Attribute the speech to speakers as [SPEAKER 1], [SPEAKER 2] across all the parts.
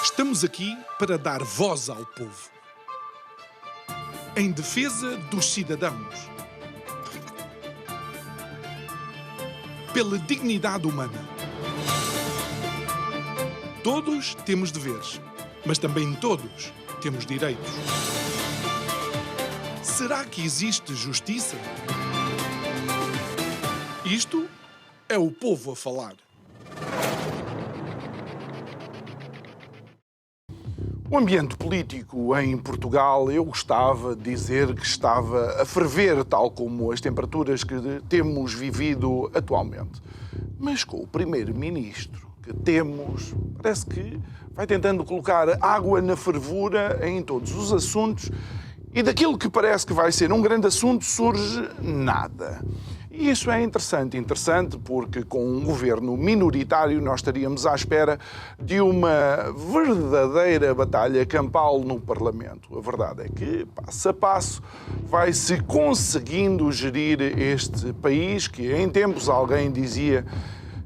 [SPEAKER 1] Estamos aqui para dar voz ao povo. Em defesa dos cidadãos. Pela dignidade humana. Todos temos deveres, mas também todos temos direitos. Será que existe justiça? Isto é o povo a falar. O ambiente político em Portugal, eu gostava de dizer que estava a ferver, tal como as temperaturas que temos vivido atualmente. Mas com o primeiro-ministro que temos, parece que vai tentando colocar água na fervura em todos os assuntos e daquilo que parece que vai ser um grande assunto surge nada. E isso é interessante porque com um governo minoritário nós estaríamos à espera de uma verdadeira batalha campal no Parlamento. A verdade é que, passo a passo, vai-se conseguindo gerir este país que em tempos alguém dizia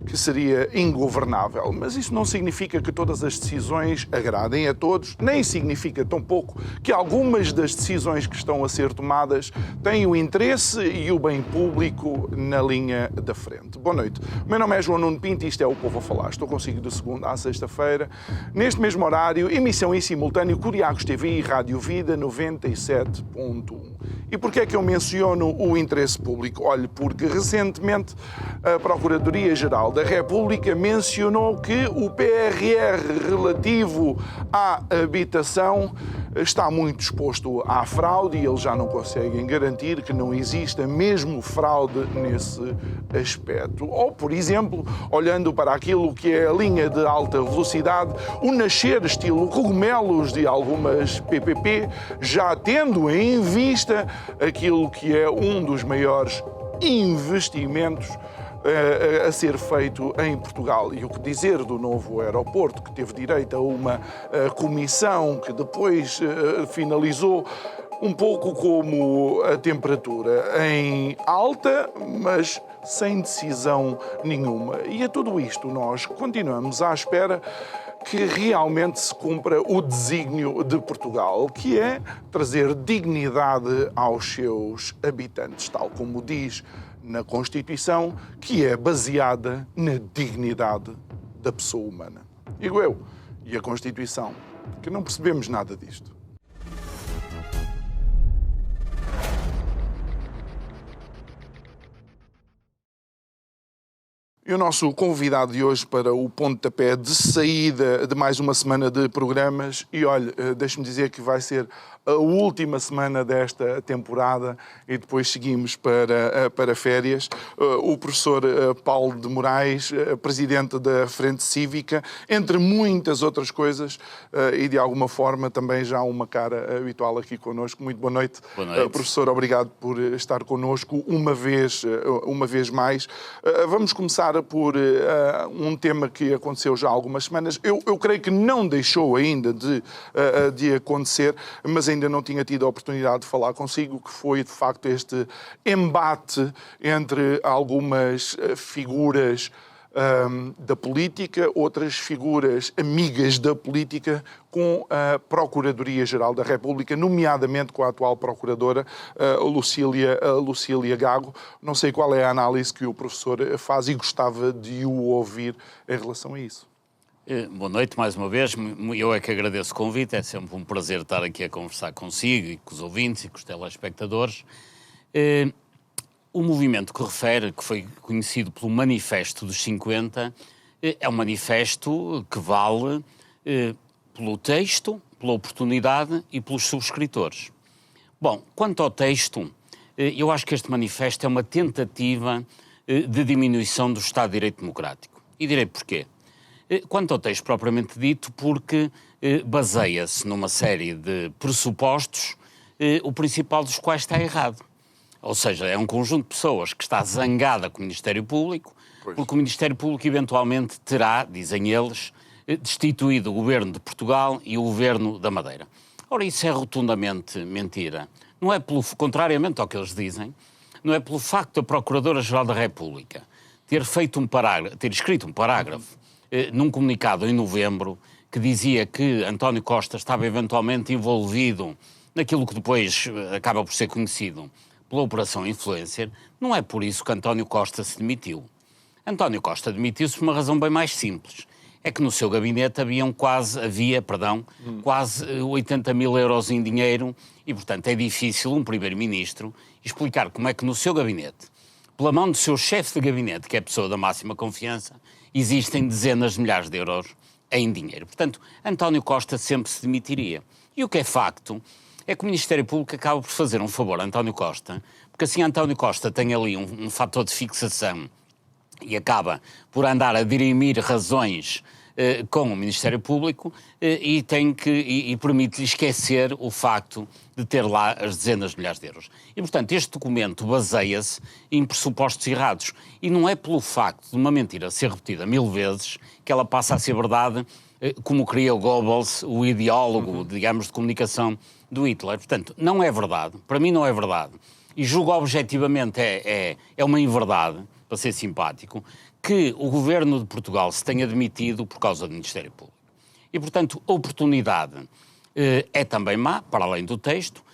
[SPEAKER 1] que seria ingovernável. Mas isso não significa que todas as decisões agradem a todos, nem significa tampouco que algumas das decisões que estão a ser tomadas têm o interesse e o bem público na linha da frente. Boa noite. O meu nome é João Nuno Pinto e isto é o Povo a Falar. Estou consigo de segunda à sexta-feira, neste mesmo horário, emissão em simultâneo Curiacos TV e Rádio Vida 97.1. E porquê é que eu menciono o interesse público? Olhe, porque recentemente a Procuradoria-Geral da República mencionou que o PRR relativo à habitação está muito exposto à fraude e eles já não conseguem garantir que não exista mesmo fraude nesse aspecto. Ou, por exemplo, olhando para aquilo que é a linha de alta velocidade, o nascer estilo cogumelos de algumas PPP, já tendo em vista aquilo que é um dos maiores investimentos a ser feito em Portugal. E o que dizer do novo aeroporto, que teve direito a uma comissão que depois finalizou um pouco como a temperatura, em alta, mas sem decisão nenhuma. E a tudo isto nós continuamos à espera que realmente se cumpra o desígnio de Portugal, que é trazer dignidade aos seus habitantes, tal como diz na Constituição, que é baseada na dignidade da pessoa humana. Digo eu, e a Constituição, que não percebemos nada disto. E o nosso convidado de hoje para o pontapé de saída de mais uma semana de programas, e olha, deixe-me dizer que vai ser a última semana desta temporada e depois seguimos para férias. O professor Paulo de Moraes, presidente da Frente Cívica, entre muitas outras coisas, e de alguma forma também já uma cara habitual aqui connosco. Muito boa noite.
[SPEAKER 2] Boa noite.
[SPEAKER 1] Professor, obrigado por estar connosco uma vez mais. Vamos começar por um tema que aconteceu já há algumas semanas. Eu creio que não deixou ainda de acontecer, mas ainda não tinha tido a oportunidade de falar consigo, que foi, de facto, este embate entre algumas figuras da política, outras figuras amigas da política, com a Procuradoria-Geral da República, nomeadamente com a atual Procuradora, Lucília Gago. Não sei qual é a análise que o professor faz e gostava de o ouvir em relação a isso.
[SPEAKER 2] Boa noite mais uma vez, eu é que agradeço o convite, é sempre um prazer estar aqui a conversar consigo e com os ouvintes e com os telespectadores. O movimento que refere, que foi conhecido pelo Manifesto dos 50, é um manifesto que vale pelo texto, pela oportunidade e pelos subscritores. Bom, quanto ao texto, eu acho que este manifesto é uma tentativa de diminuição do Estado de Direito Democrático. E direi porquê. Quanto ao texto propriamente dito, porque baseia-se numa série de pressupostos, o principal dos quais está errado. Ou seja, é um conjunto de pessoas que está zangada com o Ministério Público, porque o Ministério Público eventualmente terá, dizem eles, destituído o Governo de Portugal e o Governo da Madeira. Ora, isso é rotundamente mentira. Não é contrariamente ao que eles dizem, não é pelo facto da Procuradora-Geral da República ter escrito um parágrafo num comunicado em novembro que dizia que António Costa estava eventualmente envolvido naquilo que depois acaba por ser conhecido pela Operação Influencer, não é por isso que António Costa se demitiu. António Costa demitiu-se por uma razão bem mais simples. É que no seu gabinete havia quase 80 mil euros em dinheiro e, portanto, é difícil um primeiro-ministro explicar como é que no seu gabinete, pela mão do seu chefe de gabinete, que é a pessoa da máxima confiança, existem dezenas de milhares de euros em dinheiro. Portanto, António Costa sempre se demitiria. E o que é facto é que o Ministério Público acaba por fazer um favor a António Costa, porque assim António Costa tem ali um fator de fixação e acaba por andar a dirimir razões com o Ministério Público e permite-lhe esquecer o facto de ter lá as dezenas de milhares de euros. E, portanto, este documento baseia-se em pressupostos errados. E não é pelo facto de uma mentira ser repetida 1000 vezes que ela passa a ser verdade, como queria o Goebbels, o ideólogo, digamos, de comunicação do Hitler. Portanto, não é verdade. Para mim não é verdade. E julgo objetivamente é uma inverdade, para ser simpático, que o governo de Portugal se tenha demitido por causa do Ministério Público. E, portanto, a oportunidade é também má, para além do texto,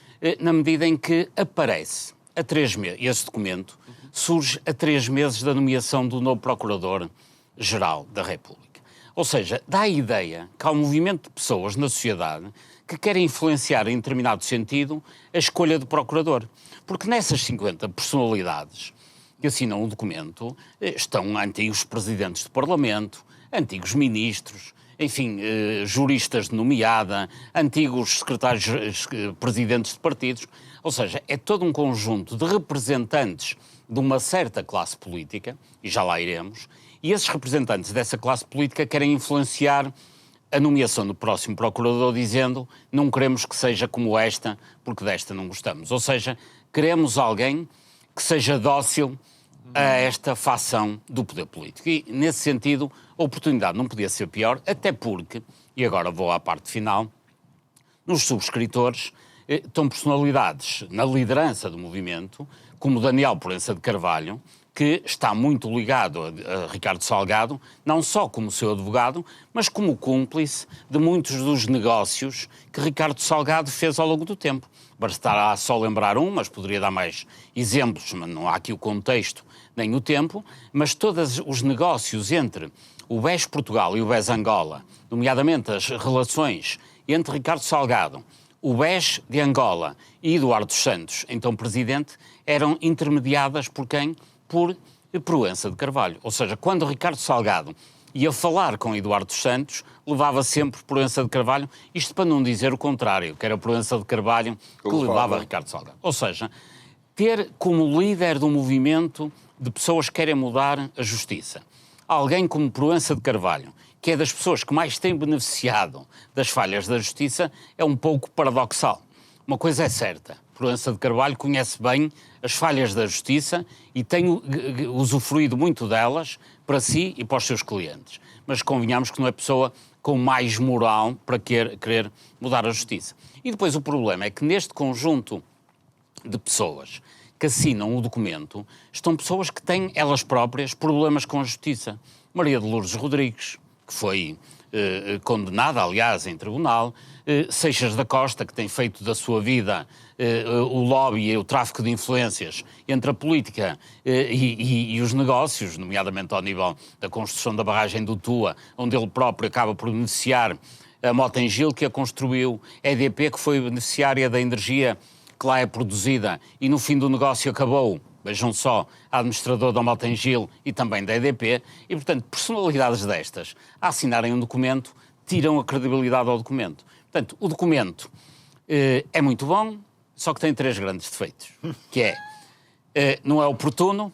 [SPEAKER 2] na medida em que aparece a 3 meses, esse documento surge a 3 meses da nomeação do novo Procurador-Geral da República. Ou seja, dá a ideia que há um movimento de pessoas na sociedade que querem influenciar em determinado sentido a escolha do Procurador. Porque nessas 50 personalidades que assinam o documento estão antigos presidentes do Parlamento, antigos ministros, enfim, juristas de nomeada, antigos presidentes de partidos, ou seja, é todo um conjunto de representantes de uma certa classe política, e já lá iremos, e esses representantes dessa classe política querem influenciar a nomeação do próximo procurador dizendo não queremos que seja como esta, porque desta não gostamos. Ou seja, queremos alguém que seja dócil a esta facção do poder político. E, nesse sentido, a oportunidade não podia ser pior, até porque, e agora vou à parte final, nos subscritores estão personalidades na liderança do movimento, como Daniel Proença de Carvalho, que está muito ligado a Ricardo Salgado, não só como seu advogado, mas como cúmplice de muitos dos negócios que Ricardo Salgado fez ao longo do tempo. Bastará só lembrar mas poderia dar mais exemplos, mas não há aqui o contexto nem o tempo, mas todos os negócios entre o BES Portugal e o BES Angola, nomeadamente as relações entre Ricardo Salgado, o BES de Angola e Eduardo Santos, então presidente, eram intermediadas por quem? Por Proença de Carvalho. Ou seja, quando Ricardo Salgado ia falar com Eduardo Santos, levava sempre Proença de Carvalho, isto para não dizer o contrário, que era Proença de Carvalho que levava Ricardo Salgado. Ou seja, ter como líder do movimento de pessoas que querem mudar a justiça alguém como Proença de Carvalho, que é das pessoas que mais têm beneficiado das falhas da justiça, é um pouco paradoxal. Uma coisa é certa, Proença de Carvalho conhece bem as falhas da justiça e tem usufruído muito delas para si e para os seus clientes. Mas convenhamos que não é pessoa com mais moral para querer mudar a justiça. E depois o problema é que neste conjunto de pessoas que assinam o documento estão pessoas que têm, elas próprias, problemas com a justiça. Maria de Lourdes Rodrigues, que foi condenada, aliás, em tribunal, Seixas da Costa, que tem feito da sua vida o lobby e o tráfico de influências entre a política e os negócios, nomeadamente ao nível da construção da barragem do Tua, onde ele próprio acaba por beneficiar a Mota-Engil, que a construiu, a EDP, que foi beneficiária da energia que lá é produzida e no fim do negócio acabou, vejam só, a administradora da Mota-Engil e também da EDP, e portanto personalidades destas a assinarem um documento tiram a credibilidade ao documento. Portanto, o documento é muito bom, só que tem 3 grandes defeitos, que não é oportuno,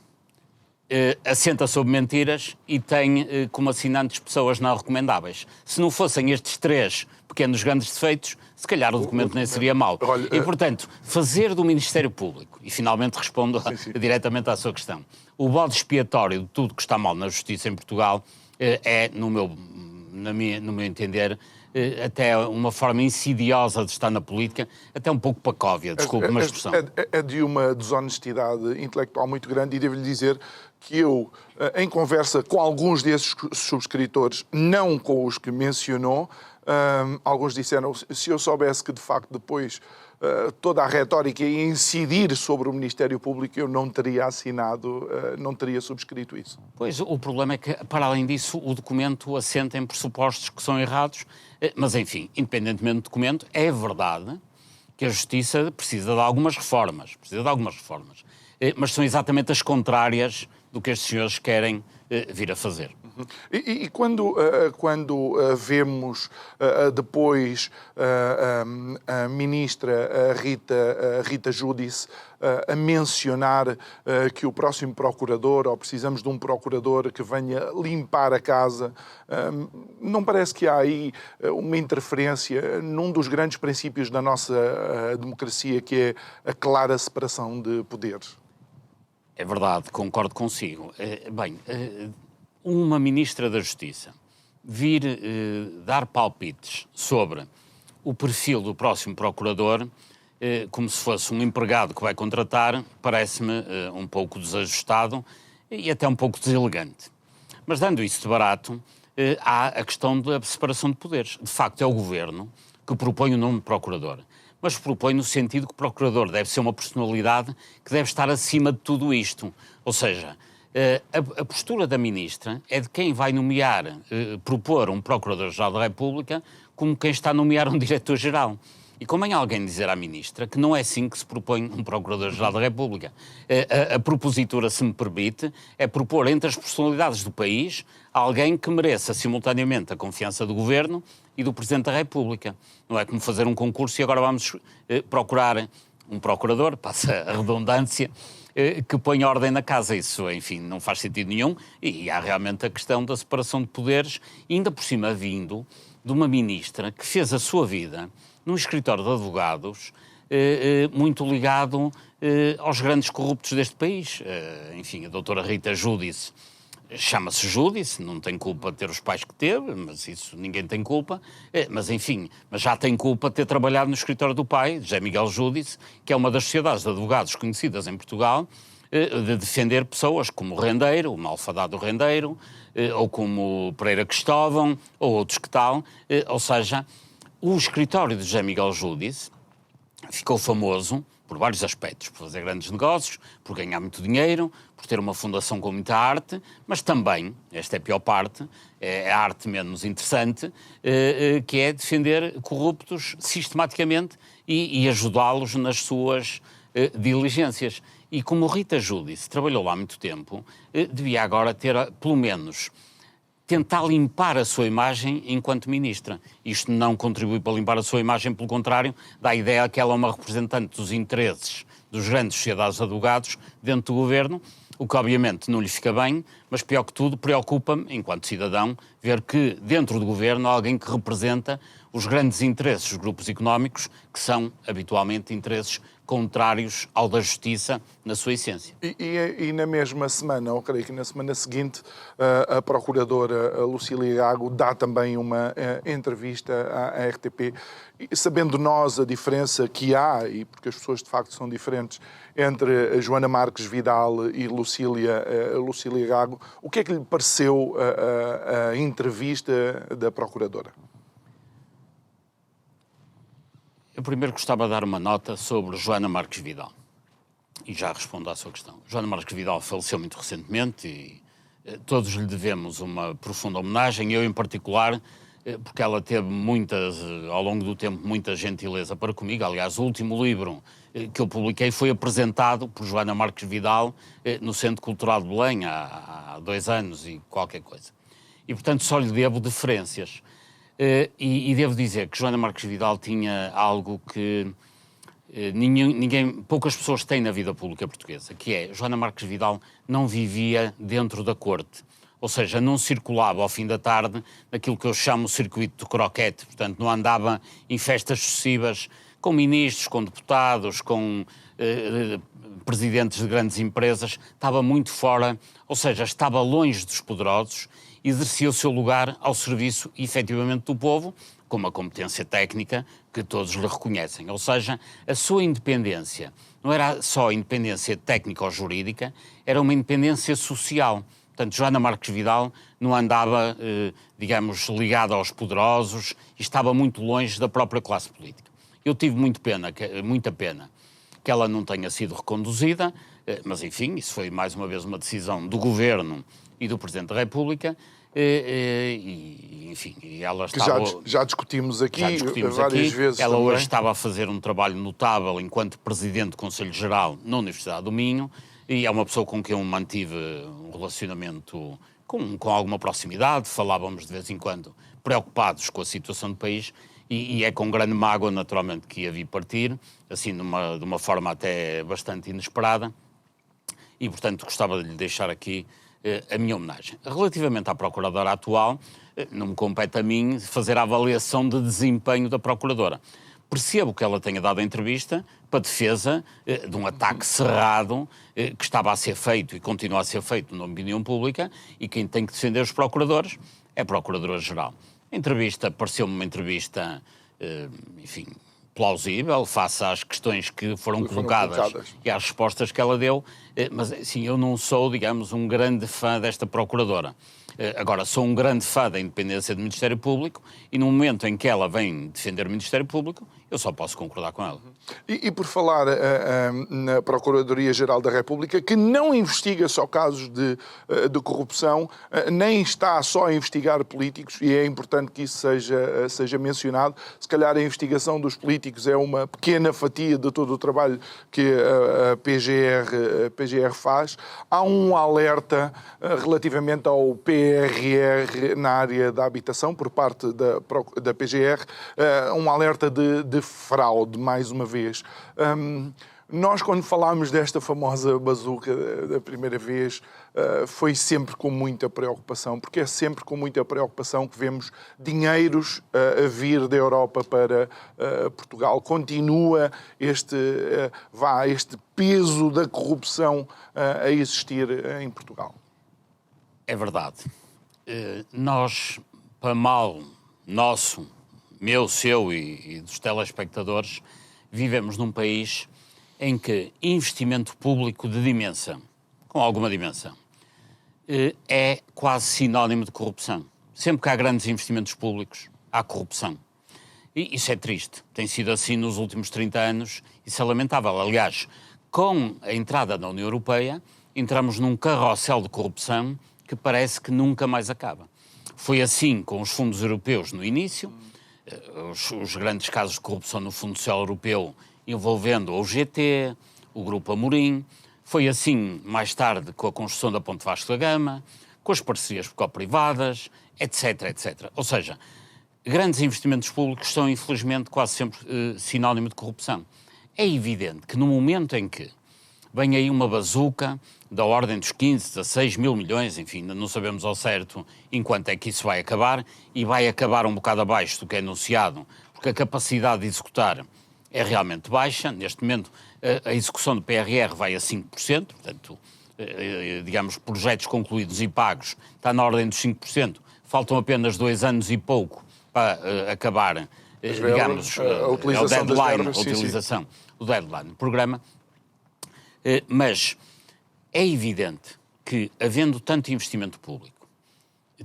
[SPEAKER 2] assenta sobre mentiras e tem como assinantes pessoas não recomendáveis. Se não fossem estes 3 pequenos grandes defeitos, se calhar o documento nem seria mau. E, portanto, fazer do Ministério Público, e finalmente respondo diretamente à sua questão, o bode expiatório de tudo que está mal na justiça em Portugal é, no meu no meu entender, até uma forma insidiosa de estar na política, até um pouco pacóvia, desculpe uma expressão.
[SPEAKER 1] É de uma desonestidade intelectual muito grande e devo-lhe dizer que eu, em conversa com alguns desses subscritores, não com os que mencionou, alguns disseram, se eu soubesse que de facto depois toda a retórica ia incidir sobre o Ministério Público, eu não teria assinado, não teria subscrito isso.
[SPEAKER 2] Pois, o problema é que, para além disso, o documento assenta em pressupostos que são errados, mas, enfim, independentemente do documento, é verdade que a Justiça precisa de algumas reformas, mas são exatamente as contrárias do que estes senhores querem vir a fazer.
[SPEAKER 1] E quando vemos depois a ministra Rita Giudice a mencionar que o próximo procurador, ou precisamos de um procurador que venha limpar a casa, não parece que há aí uma interferência num dos grandes princípios da nossa democracia, que é a clara separação de poderes?
[SPEAKER 2] É verdade, concordo consigo. Uma ministra da Justiça vir dar palpites sobre o perfil do próximo procurador, como se fosse um empregado que vai contratar, parece-me um pouco desajustado e até um pouco deselegante. Mas dando isso de barato, há a questão da separação de poderes. De facto, é o Governo que propõe o nome de procurador, mas propõe no sentido que o procurador deve ser uma personalidade que deve estar acima de tudo isto. Ou seja, a postura da ministra é de quem vai propor um procurador-geral da República como quem está a nomear um diretor-geral. E convém alguém dizer à ministra que não é assim que se propõe um procurador-geral da República. A propositura, se me permite, é propor entre as personalidades do país alguém que mereça simultaneamente a confiança do Governo e do Presidente da República. Não é como fazer um concurso e agora vamos procurar um procurador, passa a redundância, que põe ordem na casa. Isso, enfim, não faz sentido nenhum. E há realmente a questão da separação de poderes, ainda por cima vindo de uma ministra que fez a sua vida num escritório de advogados muito ligado aos grandes corruptos deste país. Enfim, a doutora Rita Giudice chama-se Giudice, não tem culpa de ter os pais que teve, mas isso ninguém tem culpa. Mas enfim, mas já tem culpa de ter trabalhado no escritório do pai, José Miguel Giudice, que é uma das sociedades de advogados conhecidas em Portugal, de defender pessoas como o Rendeiro, o malfadado Rendeiro, ou como Pereira Cristóvão, ou outros que tal. Ou seja, o escritório de José Miguel Giudice ficou famoso por vários aspectos, por fazer grandes negócios, por ganhar muito dinheiro, por ter uma fundação com muita arte, mas também, esta é a pior parte, é a arte menos interessante, que é defender corruptos sistematicamente e ajudá-los nas suas diligências. E como Rita Giudice trabalhou lá há muito tempo, devia agora ter, pelo menos, tentar limpar a sua imagem enquanto ministra. Isto não contribui para limpar a sua imagem, pelo contrário, dá a ideia que ela é uma representante dos interesses dos grandes sociedades de advogados dentro do Governo, o que obviamente não lhe fica bem, mas pior que tudo preocupa-me, enquanto cidadão, ver que dentro do Governo há alguém que representa os grandes interesses dos grupos económicos, que são habitualmente interesses contrários ao da justiça na sua essência.
[SPEAKER 1] E na mesma semana, ou creio que na semana seguinte, a procuradora Lucília Gago dá também uma entrevista à RTP, sabendo nós a diferença que há, e porque as pessoas de facto são diferentes, entre a Joana Marques Vidal e Lucília Gago. O que é que lhe pareceu a entrevista da procuradora?
[SPEAKER 2] Eu primeiro gostava de dar uma nota sobre Joana Marques Vidal. E já respondo à sua questão. Joana Marques Vidal faleceu muito recentemente e todos lhe devemos uma profunda homenagem. Eu, em particular, porque ela teve ao longo do tempo, muita gentileza para comigo. Aliás, o último livro que eu publiquei foi apresentado por Joana Marques Vidal no Centro Cultural de Belém há 2 anos e qualquer coisa. E, portanto, só lhe devo deferências. E devo dizer que Joana Marques Vidal tinha algo que poucas pessoas têm na vida pública portuguesa, que é, Joana Marques Vidal não vivia dentro da corte, ou seja, não circulava ao fim da tarde naquilo que eu chamo o circuito de croquete, portanto não andava em festas sucessivas com ministros, com deputados, com presidentes de grandes empresas, estava muito fora, ou seja, estava longe dos poderosos exercia o seu lugar ao serviço, efetivamente, do povo, com uma competência técnica que todos lhe reconhecem. Ou seja, a sua independência não era só independência técnica ou jurídica, era uma independência social. Portanto, Joana Marques Vidal não andava, digamos, ligada aos poderosos e estava muito longe da própria classe política. Eu tive muita pena que ela não tenha sido reconduzida, mas, enfim, isso foi mais uma vez uma decisão do Governo e do Presidente da República, enfim, ela estava...
[SPEAKER 1] Já discutimos aqui várias vezes.
[SPEAKER 2] Ela
[SPEAKER 1] também.
[SPEAKER 2] hoje estava a fazer um trabalho notável enquanto Presidente do Conselho Geral na Universidade do Minho, e é uma pessoa com quem eu mantive um relacionamento com alguma proximidade, falávamos de vez em quando preocupados com a situação do país, e é com grande mágoa, naturalmente, que a vi partir, assim, de uma forma até bastante inesperada, e, portanto, gostava de lhe deixar aqui a minha homenagem. Relativamente à Procuradora atual, não me compete a mim fazer a avaliação de desempenho da Procuradora. Percebo que ela tenha dado a entrevista para defesa de um ataque cerrado que estava a ser feito e continua a ser feito na opinião pública, e quem tem que defender os procuradores é a Procuradora-Geral. A entrevista pareceu-me uma entrevista, enfim, plausível, face às questões que foram colocadas e às respostas que ela deu, mas, assim, eu não sou, digamos, um grande fã desta Procuradora. Agora, sou um grande fã da independência do Ministério Público, e no momento em que ela vem defender o Ministério Público, eu só posso concordar com ela.
[SPEAKER 1] E por falar na Procuradoria-Geral da República, que não investiga só casos de corrupção, nem está só a investigar políticos, e é importante que isso seja mencionado. Se calhar a investigação dos políticos é uma pequena fatia de todo o trabalho que a PGR faz. Há um alerta relativamente ao PRR na área da habitação, por parte da PGR, um alerta de fraude, mais uma vez. Nós, quando falámos desta famosa bazuca da primeira vez, foi sempre com muita preocupação, porque é sempre com muita preocupação que vemos dinheiros a vir da Europa para Portugal. Continua este peso da corrupção a existir em Portugal.
[SPEAKER 2] É verdade. Nós, para mal nosso, meu, seu e dos telespectadores, vivemos num país em que investimento público de dimensão, com alguma dimensão, é quase sinónimo de corrupção. Sempre que há grandes investimentos públicos, há corrupção. E isso é triste. Tem sido assim nos últimos 30 anos, isso é lamentável. Aliás, com a entrada na União Europeia, entramos num carrossel de corrupção que parece que nunca mais acaba. Foi assim com os fundos europeus no início, os grandes casos de corrupção no Fundo Social Europeu envolvendo o GT, o Grupo Amorim. Foi assim mais tarde com a construção da Ponte Vasco da Gama, com as parcerias público-privadas, etc, etc. Ou seja, grandes investimentos públicos são, infelizmente, quase sempre sinónimo de corrupção. É evidente que no momento em que vem aí uma bazuca da ordem dos 15, 16 mil milhões, enfim, não sabemos ao certo em quanto é que isso vai acabar, e vai acabar um bocado abaixo do que é anunciado, porque a capacidade de executar é realmente baixa. Neste momento, a execução do PRR vai a 5%, portanto, digamos, projetos concluídos e pagos está na ordem dos 5%. Faltam apenas 2 anos e pouco para acabar, digamos,
[SPEAKER 1] a utilização das verbas,
[SPEAKER 2] o deadline do programa. Mas é evidente que, havendo tanto investimento público,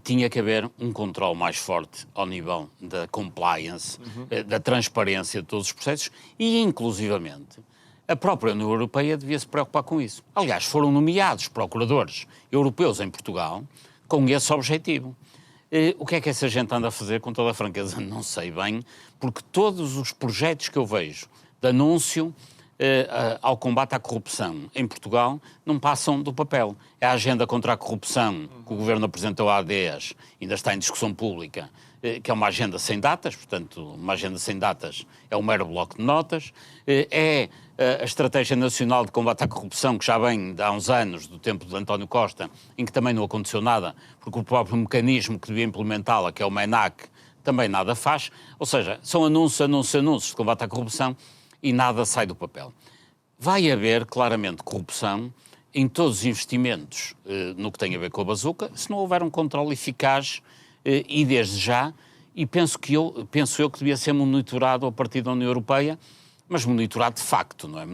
[SPEAKER 2] tinha que haver um controle mais forte ao nível da compliance, da transparência de todos os processos, e, inclusivamente, a própria União Europeia devia se preocupar com isso. Aliás, foram nomeados procuradores europeus em Portugal com esse objetivo. O que é que essa gente anda a fazer, com toda a franqueza? Não sei bem, porque todos os projetos que eu vejo de anúncio ao combate à corrupção em Portugal não passam do papel. É a agenda contra a corrupção que o Governo apresentou há dias, ainda está em discussão pública, que é uma agenda sem datas, portanto, uma agenda sem datas é um mero bloco de notas. É a Estratégia Nacional de Combate à Corrupção, que já vem há uns anos, do tempo de António Costa, em que também não aconteceu nada, porque o próprio mecanismo que devia implementá-la, que é o MENAC, também nada faz. Ou seja, são anúncios de combate à corrupção, e nada sai do papel. Vai haver, claramente, corrupção em todos os investimentos no que tem a ver com a bazuca, se não houver um controle eficaz e desde já, e penso eu que devia ser monitorado a partir da União Europeia, mas monitorado de facto, não é?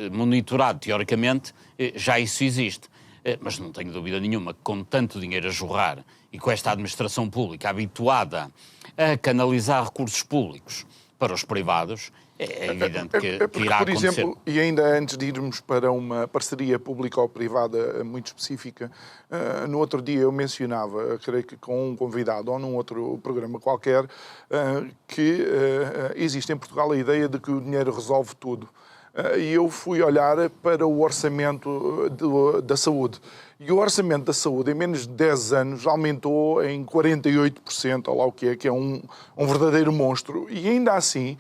[SPEAKER 2] Monitorado teoricamente, já isso existe. Mas não tenho dúvida nenhuma que com tanto dinheiro a jorrar e com esta administração pública habituada a canalizar recursos públicos para os privados, é evidente que irá
[SPEAKER 1] por
[SPEAKER 2] acontecer.
[SPEAKER 1] exemplo, e ainda antes de irmos para uma parceria público-privada muito específica, no outro dia eu mencionava, creio que com um convidado ou num outro programa qualquer, que existe em Portugal a ideia de que o dinheiro resolve tudo. E eu fui olhar para o orçamento da saúde. E o orçamento da saúde, em menos de 10 anos, aumentou em 48%, ou lá o que é um verdadeiro monstro. E ainda assim,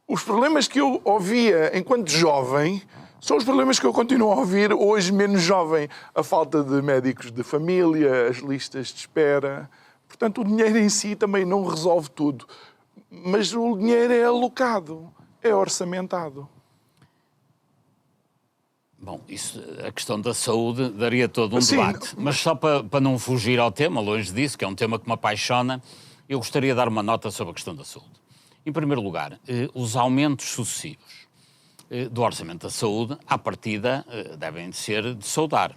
[SPEAKER 1] os problemas que eu ouvia enquanto jovem são os problemas que eu continuo a ouvir hoje, menos jovem. A falta de médicos de família, as listas de espera. Portanto, o dinheiro em si também não resolve tudo. Mas o dinheiro é alocado, é orçamentado.
[SPEAKER 2] Bom, a questão da saúde daria todo um debate. Mas só para não fugir ao tema, longe disso, que é um tema que me apaixona, eu gostaria de dar uma nota sobre a questão da saúde. Em primeiro lugar, os aumentos sucessivos do orçamento da saúde, à partida, devem ser de saudar.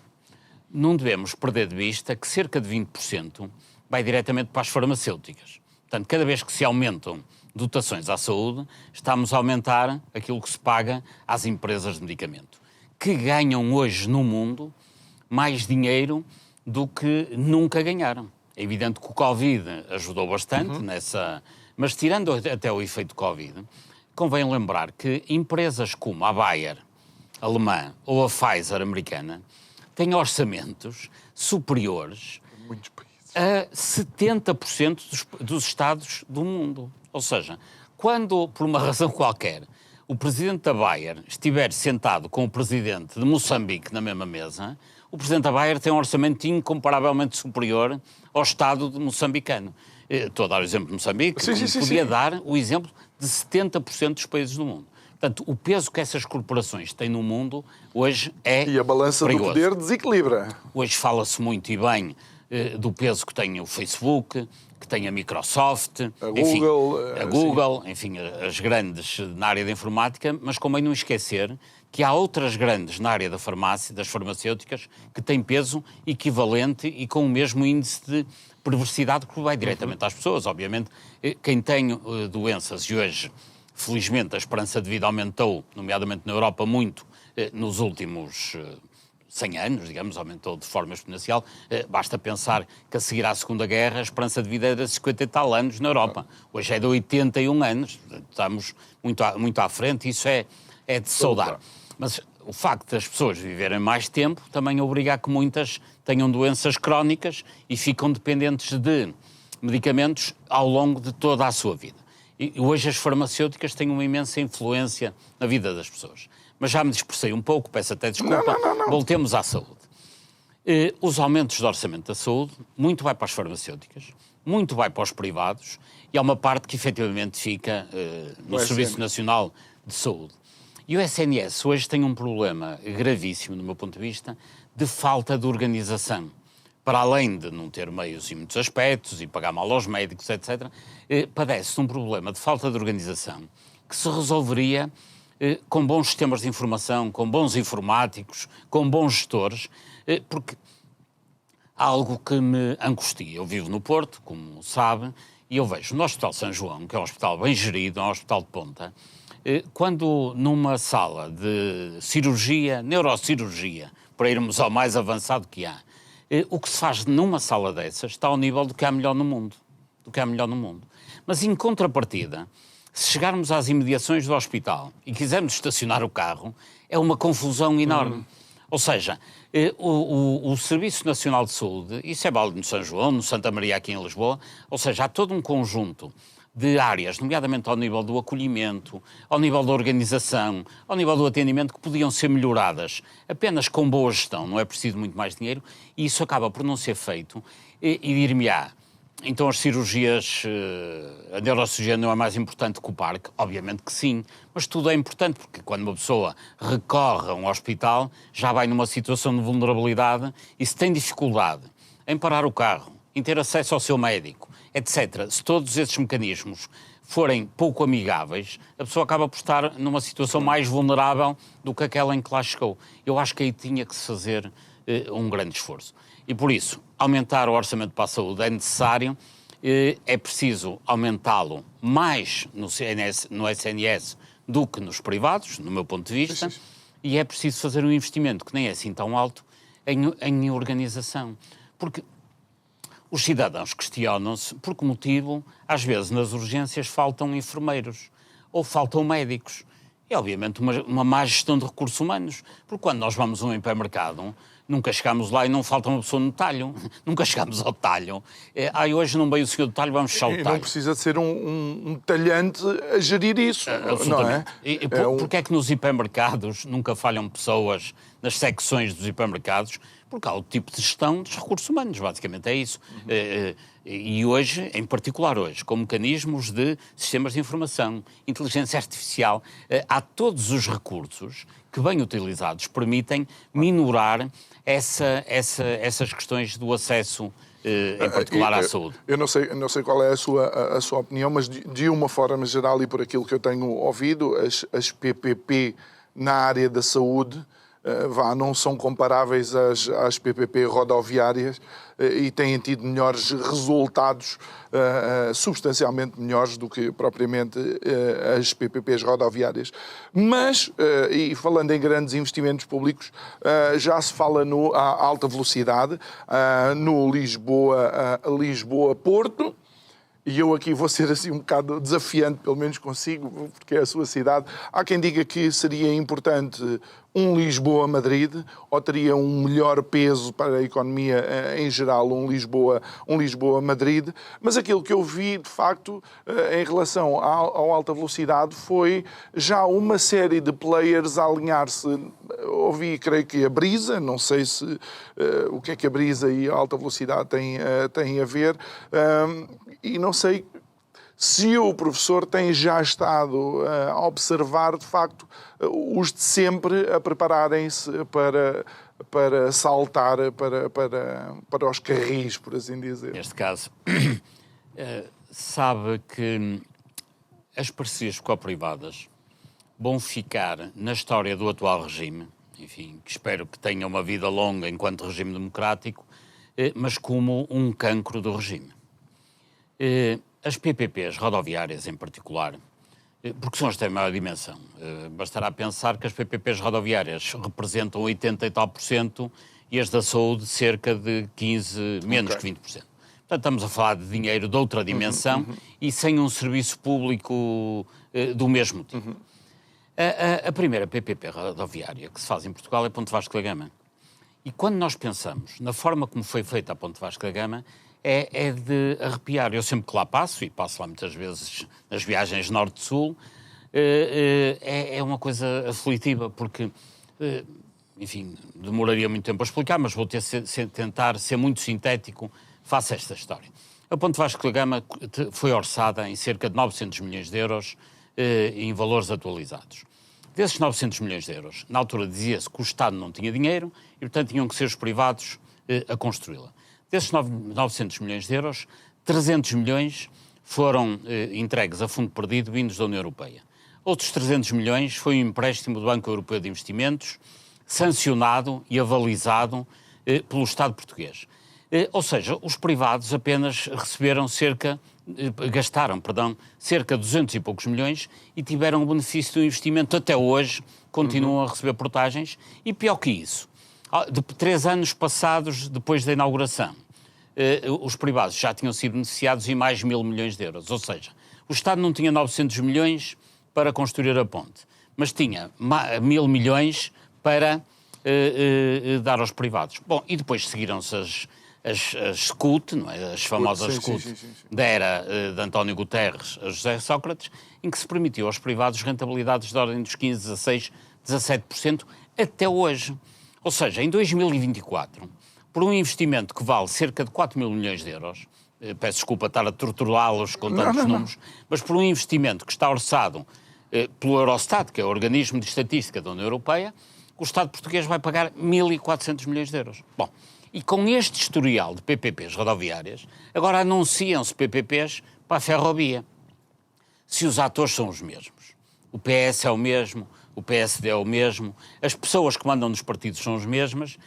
[SPEAKER 2] Não devemos perder de vista que cerca de 20% vai diretamente para as farmacêuticas. Portanto, cada vez que se aumentam dotações à saúde, estamos a aumentar aquilo que se paga às empresas de medicamento, que ganham hoje no mundo mais dinheiro do que nunca ganharam. É evidente que o Covid ajudou bastante nessa... Mas tirando até o efeito Covid, convém lembrar que empresas como a Bayer, alemã, ou a Pfizer, americana, têm orçamentos superiores a 70% dos Estados do mundo. Ou seja, quando, por uma razão qualquer, o presidente da Bayer estiver sentado com o presidente de Moçambique na mesma mesa, o presidente da Bayer tem um orçamento incomparavelmente superior ao Estado de moçambicano. Estou a dar o exemplo de Moçambique, podia dar o exemplo de 70% dos países do mundo. Portanto, o peso que essas corporações têm no mundo hoje é
[SPEAKER 1] E a balança
[SPEAKER 2] perigoso.
[SPEAKER 1] do poder desequilibra.
[SPEAKER 2] Hoje fala-se muito e bem do peso que tem o Facebook, que tem a Microsoft, a Google, enfim, as grandes na área da informática, mas convém não esquecer que há outras grandes na área da farmácia, das farmacêuticas, que têm peso equivalente e com o mesmo índice de perversidade que vai diretamente às pessoas. Obviamente, quem tem doenças e hoje, felizmente, a esperança de vida aumentou, nomeadamente na Europa, muito nos últimos 100 anos, digamos, aumentou de forma exponencial. Basta pensar que a seguir à Segunda Guerra a esperança de vida era de 50 e tal anos na Europa. Hoje é de 81 anos, estamos muito à frente, isso é de saudar. Mas o facto das pessoas viverem mais tempo também obriga a que muitas tenham doenças crónicas e ficam dependentes de medicamentos ao longo de toda a sua vida. E hoje as farmacêuticas têm uma imensa influência na vida das pessoas. Mas já me dispersei um pouco, peço até desculpa.
[SPEAKER 1] Não.
[SPEAKER 2] Voltemos à saúde. Os aumentos do orçamento da saúde, muito vai para as farmacêuticas, muito vai para os privados e há uma parte que efetivamente fica no Serviço Nacional de Saúde. E o SNS hoje tem um problema gravíssimo, no meu ponto de vista, de falta de organização. Para além de não ter meios em muitos aspectos e pagar mal aos médicos, etc., padece um problema de falta de organização que se resolveria com bons sistemas de informação, com bons informáticos, com bons gestores, porque há algo que me angustia. Eu vivo no Porto, como sabe, e eu vejo no Hospital São João, que é um hospital bem gerido, é um hospital de ponta, quando numa sala de cirurgia, neurocirurgia, para irmos ao mais avançado que há, o que se faz numa sala dessas está ao nível do que há melhor no mundo. Mas em contrapartida, se chegarmos às imediações do hospital e quisermos estacionar o carro, é uma confusão enorme. Ou seja, o Serviço Nacional de Saúde, isso é válido no São João, no Santa Maria aqui em Lisboa, ou seja, há todo um conjunto de áreas, nomeadamente ao nível do acolhimento, ao nível da organização, ao nível do atendimento, que podiam ser melhoradas apenas com boa gestão, não é preciso muito mais dinheiro, e isso acaba por não ser feito, e dir-me-á, então as cirurgias, a neurocirurgia não é mais importante que o parque? Obviamente que sim, mas tudo é importante, porque quando uma pessoa recorre a um hospital, já vai numa situação de vulnerabilidade e se tem dificuldade em parar o carro, em ter acesso ao seu médico, etc., se todos esses mecanismos forem pouco amigáveis, a pessoa acaba por estar numa situação mais vulnerável do que aquela em que lá chegou. Eu acho que aí tinha que se fazer um grande esforço. E por isso, aumentar o orçamento para a saúde é necessário, é preciso aumentá-lo mais no SNS do que nos privados, no meu ponto de vista, e é preciso fazer um investimento que nem é assim tão alto em organização. Porque os cidadãos questionam-se por que motivo, às vezes, nas urgências faltam enfermeiros ou faltam médicos. É, obviamente, uma má gestão de recursos humanos. Porque quando nós vamos a um hipermercado, nunca chegamos lá e não falta uma pessoa no talho. Nunca chegamos ao talho. Hoje não veio o senhor do talho, vamos fechar o talho.
[SPEAKER 1] E não precisa de ser um talhante a gerir isso, não é?
[SPEAKER 2] Porque é que nos hipermercados nunca falham pessoas nas secções dos hipermercados? Porque há o tipo de gestão dos recursos humanos, basicamente é isso. E hoje, em particular hoje, com mecanismos de sistemas de informação, inteligência artificial, há todos os recursos que, bem utilizados, permitem minorar essas questões do acesso, em particular, à saúde.
[SPEAKER 1] Eu não sei qual é a sua opinião, mas de uma forma geral e por aquilo que eu tenho ouvido, as PPP na área da saúde não são comparáveis às PPP rodoviárias e têm tido melhores resultados, substancialmente melhores do que propriamente as PPPs rodoviárias. Mas, e falando em grandes investimentos públicos, já se fala no alta velocidade, no Lisboa-Porto. E eu aqui vou ser assim um bocado desafiante, pelo menos consigo, porque é a sua cidade. Há quem diga que seria importante um Lisboa-Madrid, ou teria um melhor peso para a economia em geral, um Lisboa-Madrid. Mas aquilo que eu vi, de facto, em relação ao alta velocidade, foi já uma série de players a alinhar-se. Ouvi, creio que a Brisa, não sei se o que é que a Brisa e a alta velocidade têm a ver, e não sei se o professor tem já estado a observar, de facto, os de sempre a prepararem-se para saltar para os carris, por assim dizer.
[SPEAKER 2] Neste caso, sabe que as parcerias co-privadas vão ficar na história do atual regime, enfim, que espero que tenha uma vida longa enquanto regime democrático, mas como um cancro do regime. As PPPs rodoviárias, em particular, porque são as que têm maior dimensão, bastará pensar que as PPPs rodoviárias representam 80 e tal % e as da saúde cerca de 15, menos que 20%. Portanto, estamos a falar de dinheiro de outra dimensão e sem um serviço público do mesmo tipo. A primeira PPP rodoviária que se faz em Portugal é Ponte Vasco da Gama. E quando nós pensamos na forma como foi feita a Ponte Vasco da Gama, é de arrepiar. Eu sempre que lá passo, e passo lá muitas vezes nas viagens norte-sul, é uma coisa aflitiva, porque, enfim, demoraria muito tempo a explicar, mas vou tentar ser muito sintético face a esta história. A Ponte Vasco da Gama foi orçada em cerca de 900 milhões de euros em valores atualizados. Desses 900 milhões de euros, na altura dizia-se que o Estado não tinha dinheiro e, portanto, tinham que ser os privados a construí-la. Desses 900 milhões de euros, 300 milhões foram entregues a fundo perdido vindos da União Europeia. Outros 300 milhões foi um empréstimo do Banco Europeu de Investimentos, sancionado e avalizado pelo Estado português. Ou seja, os privados apenas gastaram cerca de 200 e poucos milhões e tiveram o benefício do investimento. Até hoje continuam a receber portagens e, pior que isso, 3 anos passados depois da inauguração, os privados já tinham sido beneficiados em mais 1.000 milhões de euros. Ou seja, o Estado não tinha 900 milhões para construir a ponte, mas tinha 1.000 milhões para dar aos privados. Bom, e depois seguiram-se as SCUT, não é? As famosas SCUT da era de António Guterres a José Sócrates, em que se permitiu aos privados rentabilidades de ordem dos 15%, 16%, 17% até hoje. Ou seja, em 2024, por um investimento que vale cerca de 4.000 milhões de euros, peço desculpa estar a torturá-los com tantos números, mas por um investimento que está orçado pelo Eurostat, que é o organismo de estatística da União Europeia, o Estado português vai pagar 1.400 milhões de euros. Bom, e com este historial de PPPs rodoviárias, agora anunciam-se PPPs para a ferrovia. Se os atores são os mesmos, o PS é o mesmo, o PSD é o mesmo, as pessoas que mandam nos partidos são as mesmas,